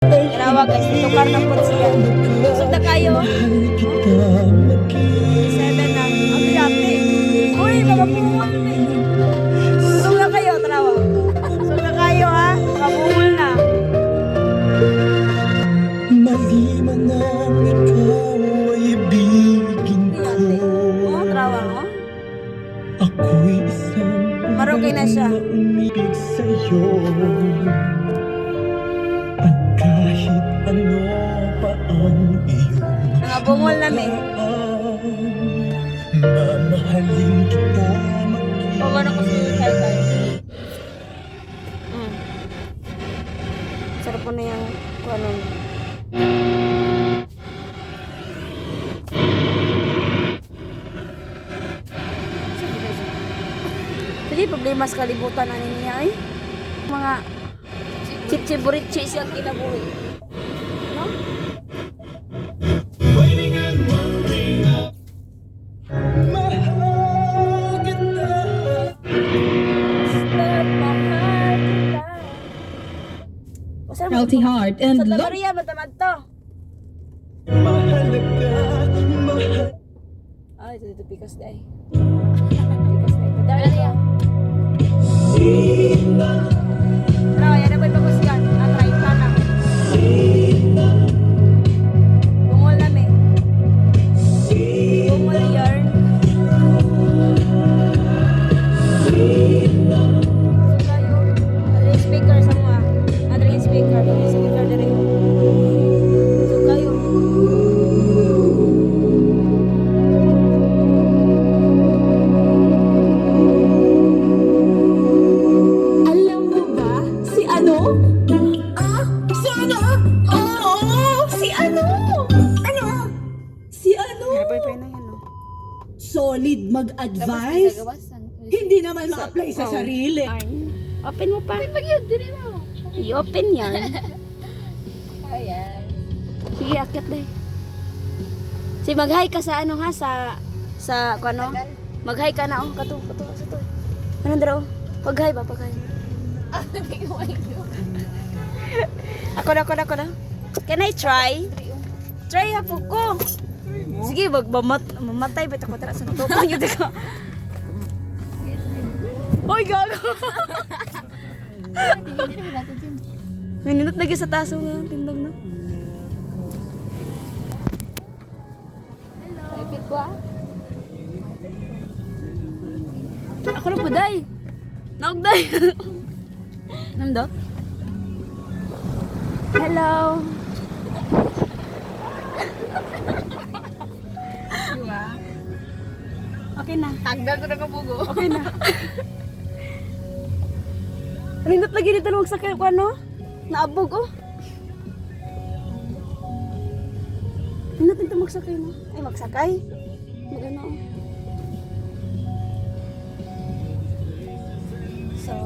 Tinawa guys, tukar na po siya. Busog na kayo. 7 na. Ang yate. Uy, mga bungol na eh. Busog na kayo, tarawa. Busog na kayo ha. Kabungol na. Maliman ang ikaw ay ibigin ko. Oh, tarawa oh. Ako'y isang Marugay na siya. umibig sa'yo. At kahit ano pa ang iyong Mga bungol na eh. mamahalin kita O, ano ko si Kai. Sarap po na yung kung ano. Sige, problema sa kalibutan na niya eh. Mga chichiburitchi siyang kinabuhi. No? mahal kita. Healthy heart and Sa look. Maria, matamad to. Mahalaga, mahal. Ay, ito pikas day. Pikas day. Kadari ka. Ano, yan na po ipagos yan. Natry ka na. Bungol na me. Bungol yarn. So kayo, ano yung speaker sa mga? Ano yung speaker? Ano yung speaker na rin? So kayo. Alam mo ba si ano? Si ano? Oo, si ano? Ano? Si ano? Pay na yan, no? Solid mag-advise. Hindi naman ma-apply sa sarili. Open mo pa. I-open yan. Sige, akit deh. Si mag-hi ka sa ano ha, sa ano? Mag-hi ka na oh, kato sa to. Ano daro? Pag-hi ba, pag-hi. Ako na. Can I try? Try ha po ko. Sige, mamatay ba ako tara sa tutok niyo dito. Oy, gago. Minunot lagi sa taso nga, tindog na. Ako na po, day. Naog, day. Nandot? Hello. Diba? Okay na. Tanggal ko na kabugo. Okay na. Rindot lagi dito nung magsakay ko ano? Naabog oh. Rindot dito magsakay no? Ay magsakay? Magano oh. So,